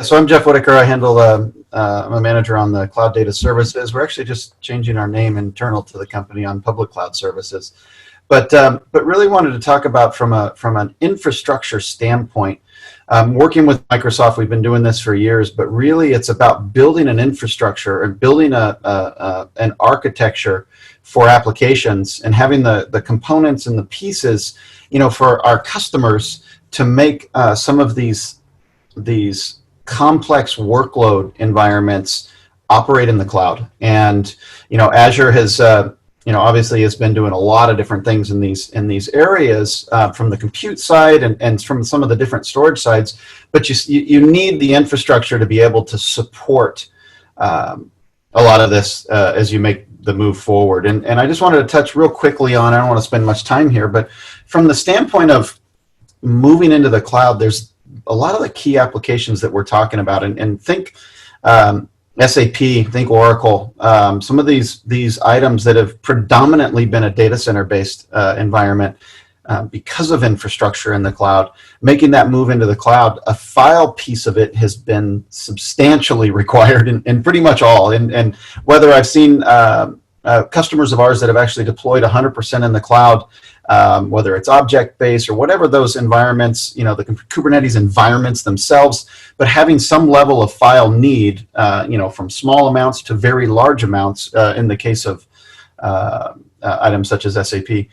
So I'm Jeff Whitaker. I handle, I'm a manager on the cloud data services. We're actually just changing our name internal to the company on public cloud services. But really wanted to talk about from an infrastructure standpoint. Working with Microsoft, we've been doing this for years, but really it's about building an infrastructure and building an architecture for applications and having the components and the pieces, for our customers to make some of these complex workload environments operate in the cloud. And Azure has obviously has been doing a lot of different things in these areas from the compute side and from some of the different storage sides, but you need the infrastructure to be able to support a lot of this as you make the move forward. And I just wanted to touch real quickly on, I don't want to spend much time here, but from the standpoint of moving into the cloud, there's a lot of the key applications that we're talking about, and think SAP, think Oracle, some of these items that have predominantly been a data center based environment because of infrastructure in the cloud, making that move into the cloud, a file piece of it has been substantially required in pretty much all. And whether I've seen customers of ours that have actually deployed 100% in the cloud, whether it's object-based or whatever those environments, the Kubernetes environments themselves, but having some level of file need, from small amounts to very large amounts in the case of items such as SAP.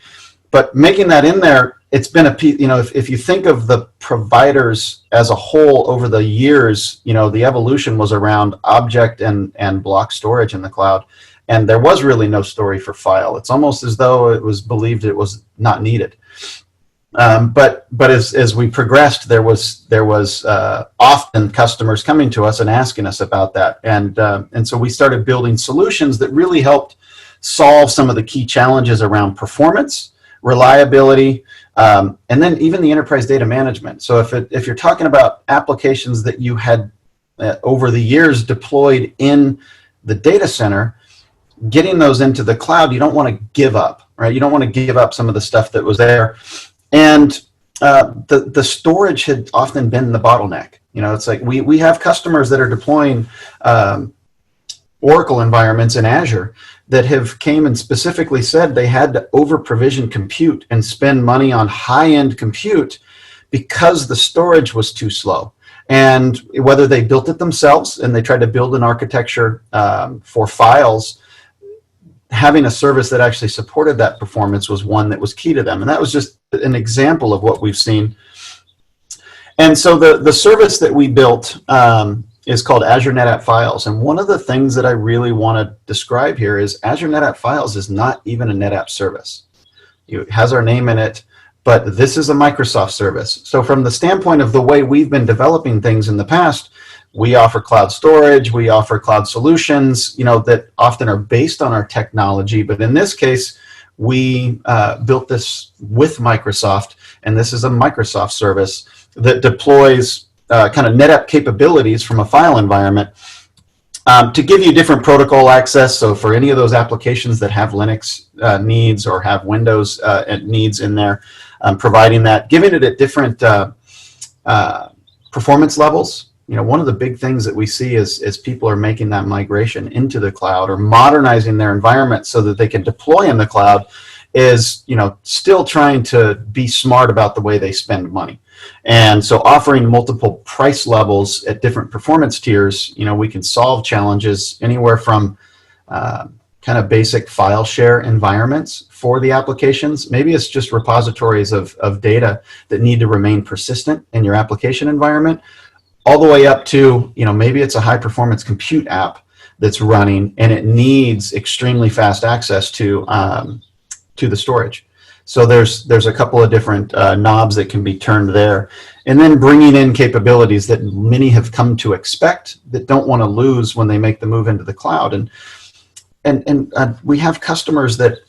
But making that in there, it's been if you think of the providers as a whole over the years, the evolution was around object and block storage in the cloud. And there was really no story for file. It's almost as though it was believed it was not needed. But as we progressed, there was often customers coming to us and asking us about that. And so we started building solutions that really helped solve some of the key challenges around performance, reliability, and then even the enterprise data management. So if you're talking about applications that you had over the years deployed in the data center, getting those into the cloud, you don't want to give up, right? You don't want to give up some of the stuff that was there. And the storage had often been the bottleneck. It's like we have customers that are deploying Oracle environments in Azure that have came and specifically said they had to over-provision compute and spend money on high-end compute because the storage was too slow. And whether they built it themselves and they tried to build an architecture for files, having a service that actually supported that performance was one that was key to them. And that was just an example of what we've seen. And so the service that we built is called Azure NetApp Files. And one of the things that I really want to describe here is Azure NetApp Files is not even a NetApp service. It has our name in it, but this is a Microsoft service. So from the standpoint of the way we've been developing things in the past, we offer cloud storage, we offer cloud solutions, that often are based on our technology. But in this case, we built this with Microsoft, and this is a Microsoft service that deploys kind of NetApp capabilities from a file environment to give you different protocol access. So for any of those applications that have Linux needs or have Windows needs in there, providing that, giving it at different performance levels. One of the big things that we see is people are making that migration into the cloud or modernizing their environment so that they can deploy in the cloud is, still trying to be smart about the way they spend money. And so offering multiple price levels at different performance tiers, we can solve challenges anywhere from kind of basic file share environments for the applications. Maybe it's just repositories of data that need to remain persistent in your application environment, all the way up to, maybe it's a high performance compute app that's running and it needs extremely fast access to the storage. So there's a couple of different knobs that can be turned there. And then bringing in capabilities that many have come to expect that don't want to lose when they make the move into the cloud. And we have customers that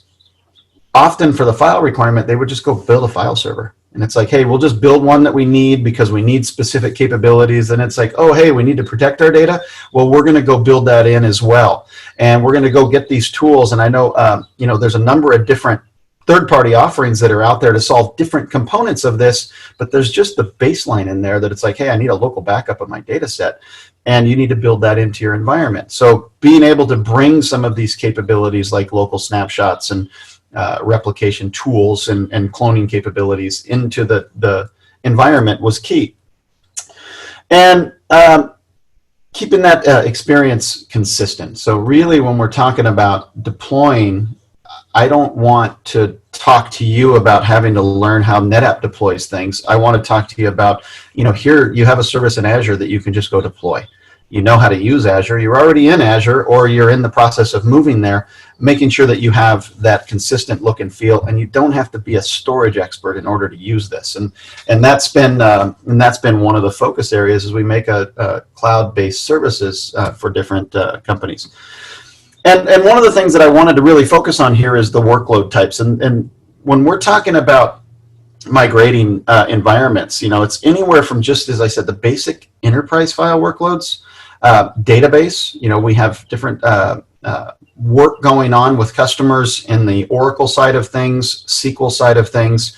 often for the file requirement, they would just go build a file server. And it's like, hey, we'll just build one that we need because we need specific capabilities. And it's like, oh, hey, we need to protect our data. Well, we're going to go build that in as well. And we're going to go get these tools. And I know, there's a number of different third-party offerings that are out there to solve different components of this, but there's just the baseline in there that it's like, hey, I need a local backup of my data set, and you need to build that into your environment. So being able to bring some of these capabilities like local snapshots and replication tools and cloning capabilities into the environment was key. And keeping that experience consistent. So really, when we're talking about deploying, I don't want to talk to you about having to learn how NetApp deploys things. I want to talk to you about, here you have a service in Azure that you can just go deploy. You know how to use Azure, you're already in Azure, or you're in the process of moving there, making sure that you have that consistent look and feel, and you don't have to be a storage expert in order to use this. And that's been one of the focus areas as we make a cloud-based services for different companies. And one of the things that I wanted to really focus on here is the workload types. And when we're talking about migrating environments, it's anywhere from, just as I said, the basic enterprise file workloads, database. We have different work going on with customers in the Oracle side of things, SQL side of things,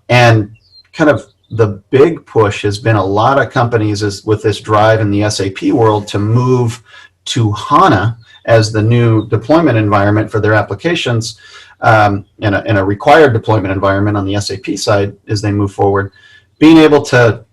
and kind of the big push has been a lot of companies with this drive in the SAP world to move to HANA as the new deployment environment for their applications, in a required deployment environment on the SAP side as they move forward. Being able to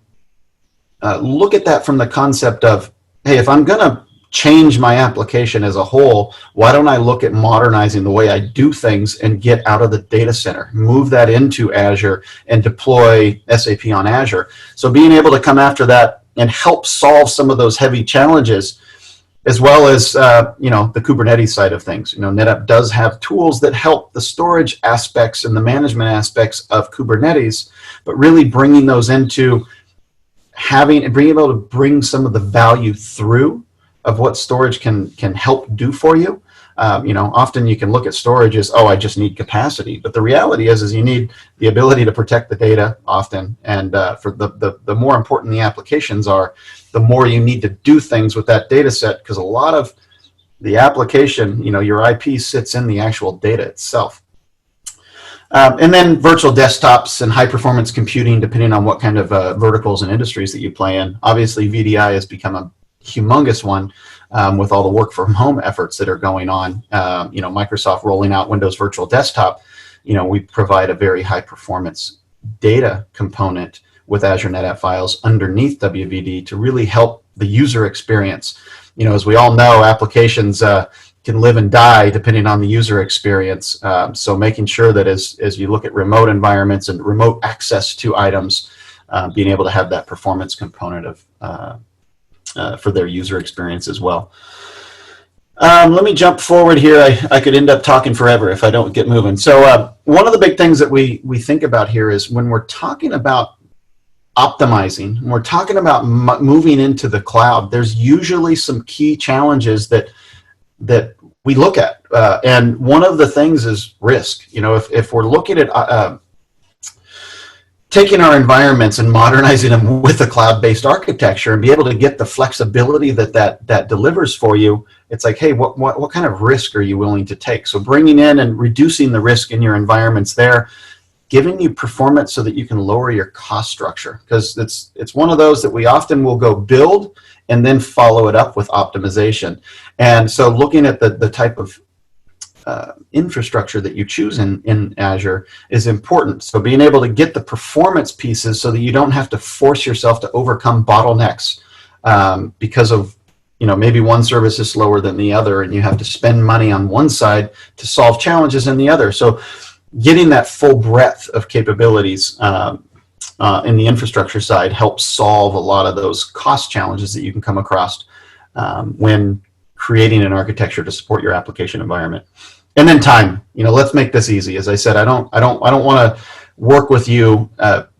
look at that from the concept of, hey, if I'm going to change my application as a whole, why don't I look at modernizing the way I do things and get out of the data center, move that into Azure and deploy SAP on Azure. So being able to come after that and help solve some of those heavy challenges, as well as the Kubernetes side of things. NetApp does have tools that help the storage aspects and the management aspects of Kubernetes, but really bringing those into being able to bring some of the value through of what storage can help do for you. Often you can look at storage as, I just need capacity, but the reality is you need the ability to protect the data often, and for the more important the applications are, the more you need to do things with that data set, because a lot of the application, your IP sits in the actual data itself. And then virtual desktops and high performance computing, depending on what kind of verticals and industries that you play in. Obviously, VDI has become a humongous one with all the work from home efforts that are going on. Microsoft rolling out Windows Virtual Desktop, we provide a very high performance data component with Azure NetApp Files underneath WVD to really help the user experience. As we all know, applications can live and die depending on the user experience. So making sure that as you look at remote environments and remote access to items, being able to have that performance component of for their user experience as well. Let me jump forward here. I could end up talking forever if I don't get moving. So one of the big things that we think about here is when we're talking about optimizing, when we're talking about moving into the cloud, there's usually some key challenges that we look at. And one of the things is risk. If we're looking at taking our environments and modernizing them with a cloud-based architecture and be able to get the flexibility that delivers for you, it's like, hey, what kind of risk are you willing to take? So bringing in and reducing the risk in your environments there, giving you performance so that you can lower your cost structure, because it's one of those that we often will go build and then follow it up with optimization. And so looking at the type of infrastructure that you choose in Azure is important. So being able to get the performance pieces so that you don't have to force yourself to overcome bottlenecks because of maybe one service is slower than the other and you have to spend money on one side to solve challenges in the other. So getting that full breadth of capabilities in the infrastructure side helps solve a lot of those cost challenges that you can come across when creating an architecture to support your application environment. And then time. Let's make this easy. As I said, I don't want to work with you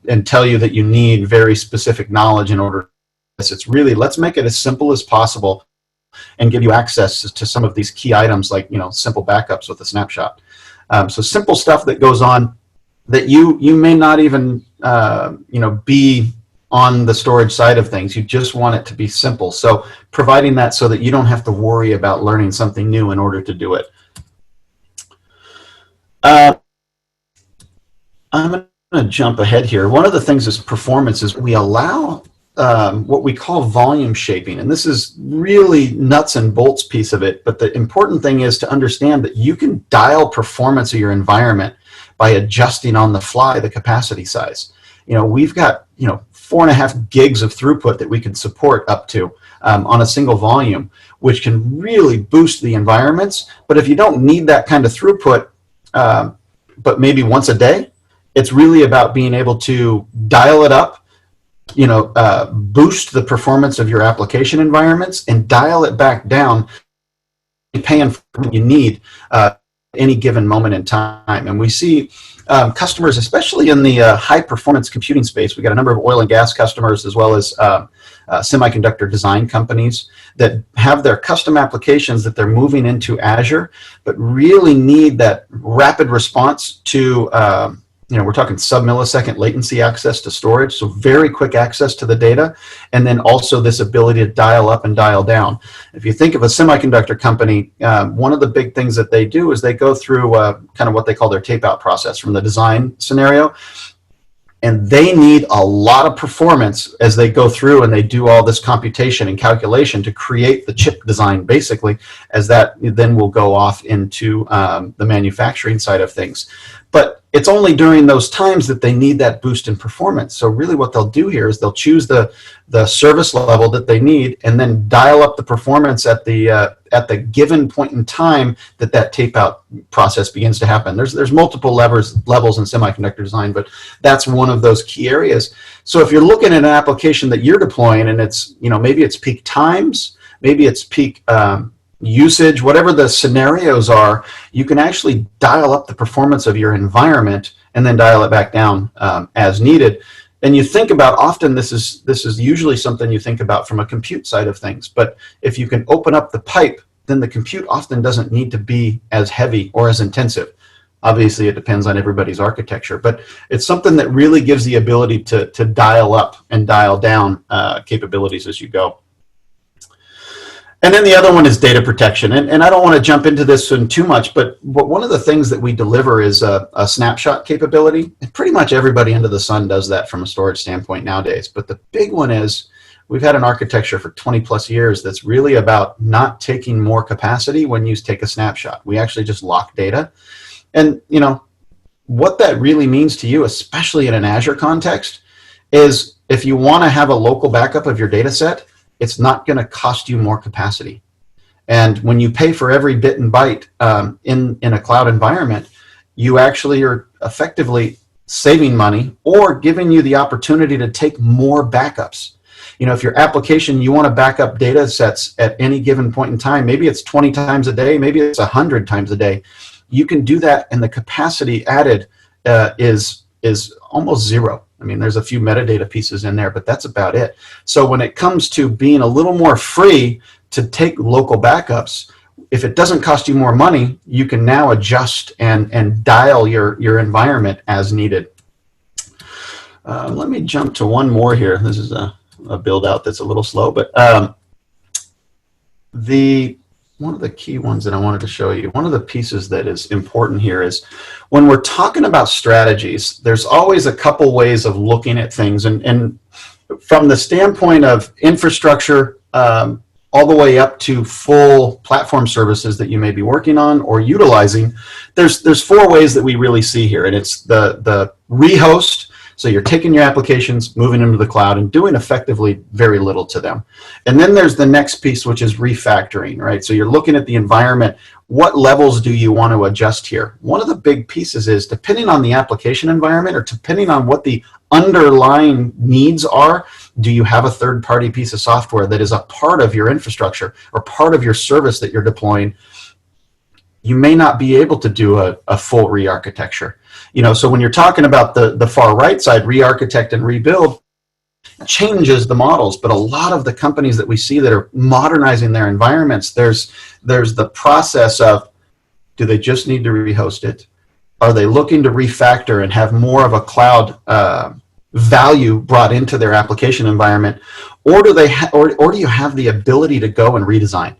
and tell you that you need very specific knowledge in order to do this. It's really, let's make it as simple as possible and give you access to some of these key items like simple backups with a snapshot. So simple stuff that goes on that you may not even be on the storage side of things. You just want it to be simple. So providing that so that you don't have to worry about learning something new in order to do it. I'm going to jump ahead here. One of the things is performance is we allow what we call volume shaping. And this is really nuts and bolts piece of it. But the important thing is to understand that you can dial performance of your environment by adjusting on the fly the capacity size. We've got, 4.5 gigs of throughput that we can support up to on a single volume, which can really boost the environments. But if you don't need that kind of throughput, but maybe once a day, it's really about being able to dial it up, boost the performance of your application environments and dial it back down, paying for what you need any given moment in time. And we see customers, especially in the high performance computing space, we got a number of oil and gas customers as well as semiconductor design companies that have their custom applications that they're moving into Azure, but really need that rapid response to we're talking sub-millisecond latency access to storage, so very quick access to the data, and then also this ability to dial up and dial down. If you think of a semiconductor company, one of the big things that they do is they go through kind of what they call their tape-out process from the design scenario, and they need a lot of performance as they go through and they do all this computation and calculation to create the chip design, basically, as that then will go off into the manufacturing side of things. But it's only during those times that they need that boost in performance. So really what they'll do here is they'll choose the service level that they need and then dial up the performance at the given point in time that tape out process begins to happen. There's multiple levels in semiconductor design, but that's one of those key areas. So if you're looking at an application that you're deploying and it's, maybe it's peak times, maybe it's peak usage, whatever the scenarios are, you can actually dial up the performance of your environment and then dial it back down as needed. And you think about, often this is usually something you think about from a compute side of things, but if you can open up the pipe, then the compute often doesn't need to be as heavy or as intensive. Obviously, it depends on everybody's architecture, but it's something that really gives the ability to dial up and dial down capabilities as you go. And then the other one is data protection. And I don't want to jump into this one too much, but one of the things that we deliver is a snapshot capability. And pretty much everybody under the sun does that from a storage standpoint nowadays. But the big one is we've had an architecture for 20 plus years that's really about not taking more capacity when you take a snapshot. We actually just lock data. And what that really means to you, especially in an Azure context, is if you want to have a local backup of your data set, it's not going to cost you more capacity. And when you pay for every bit and byte in a cloud environment, you actually are effectively saving money or giving you the opportunity to take more backups. If your application, you want to back up data sets at any given point in time, maybe it's 20 times a day, maybe it's 100 times a day, you can do that, and the capacity added is almost zero. I mean, there's a few metadata pieces in there, but that's about it. So when it comes to being a little more free to take local backups, if it doesn't cost you more money, you can now adjust and dial your environment as needed. Let me jump to one more here. This is a build out that's a little slow, but one of the key ones that I wanted to show you, one of the pieces that is important here is when we're talking about strategies, there's always a couple ways of looking at things. And from the standpoint of infrastructure, all the way up to full platform services that you may be working on or utilizing, there's 4 ways that we really see here. And it's the rehost. So you're taking your applications, moving them to the cloud, and doing effectively very little to them. And then there's the next piece, which is refactoring, right? So you're looking at the environment. What levels do you want to adjust here? One of the big pieces is, depending on the application environment or depending on what the underlying needs are, do you have a third-party piece of software that is a part of your infrastructure or part of your service that you're deploying? You may not be able to do a full re-architecture. So when you're talking about the far right side, re-architect and rebuild, changes the models. But a lot of the companies that we see that are modernizing their environments, there's the process of, do they just need to rehost it? Are they looking to refactor and have more of a cloud value brought into their application environment? Or do you have the ability to go and redesign?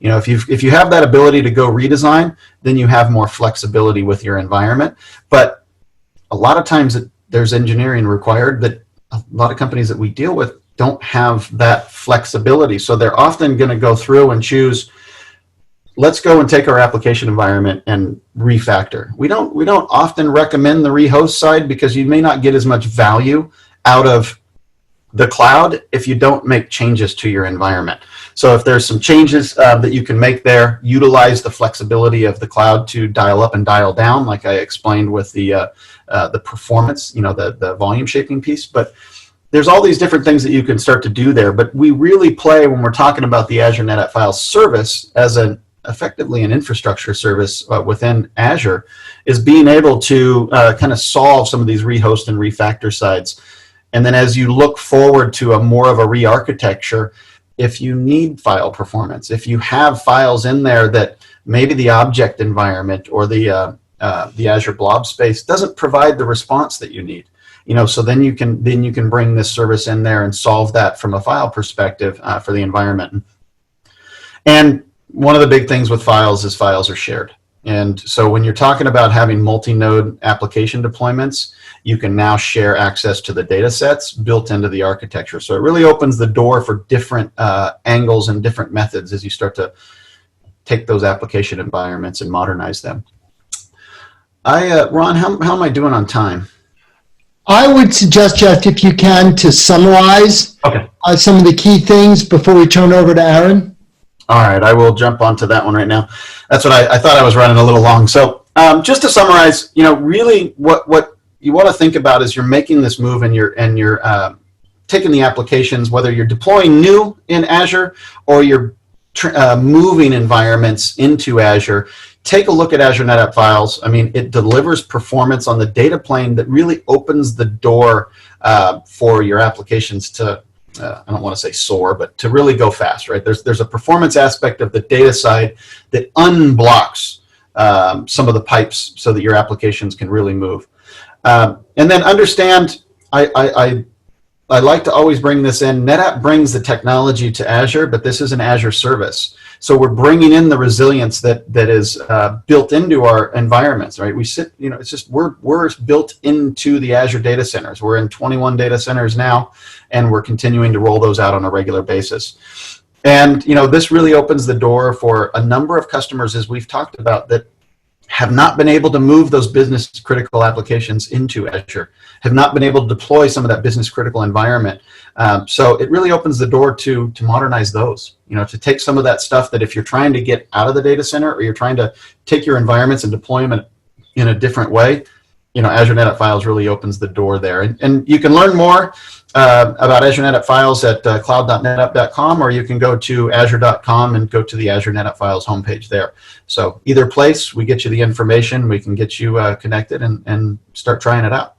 If you have that ability to go redesign, then you have more flexibility with your environment. But a lot of times there's engineering required that a lot of companies that we deal with don't have that flexibility. So they're often going to go through and choose, let's go and take our application environment and refactor. We don't often recommend the rehost side because you may not get as much value out of the cloud if you don't make changes to your environment. So if there's some changes that you can make there, utilize the flexibility of the cloud to dial up and dial down, like I explained with the performance, the volume shaping piece. But there's all these different things that you can start to do there. But we really play, when we're talking about the Azure NetApp Files service as effectively an infrastructure service within Azure, is being able to kind of solve some of these rehost and refactor sides. And then as you look forward to a more of a re-architecture, if you need file performance, if you have files in there that maybe the object environment or the Azure blob space doesn't provide the response that you need, so then you can bring this service in there and solve that from a file perspective for the environment. And one of the big things with files is files are shared. And so when you're talking about having multi-node application deployments, you can now share access to the data sets built into the architecture. So it really opens the door for different angles and different methods as you start to take those application environments and modernize them. Ron, how am I doing on time? I would suggest, Jeff, if you can, to summarize some of the key things before we turn over to Aaron. All right, I will jump onto that one right now. That's what I thought I was running a little long. So just to summarize, really what you want to think about is you're making this move and you're taking the applications, whether you're deploying new in Azure or you're moving environments into Azure. Take a look at Azure NetApp Files. I mean, it delivers performance on the data plane that really opens the door for your applications to, I don't want to say soar, but to really go fast, right? There's a performance aspect of the data side that unblocks some of the pipes so that your applications can really move. And then understand, I like to always bring this in. NetApp brings the technology to Azure, but this is an Azure service. So we're bringing in the resilience that is built into our environments, right? We sit, it's just we're built into the Azure data centers. We're in 21 data centers now, and we're continuing to roll those out on a regular basis. And this really opens the door for a number of customers, as we've talked about, that have not been able to move those business critical applications into Azure, have not been able to deploy some of that business critical environment. So it really opens the door to modernize those, to take some of that stuff that if you're trying to get out of the data center or you're trying to take your environments and deploy them in a different way, Azure NetApp Files really opens the door there. And you can learn more about Azure NetApp Files at cloud.netapp.com, or you can go to azure.com and go to the Azure NetApp Files homepage there. So either place, we get you the information, we can get you connected and start trying it out.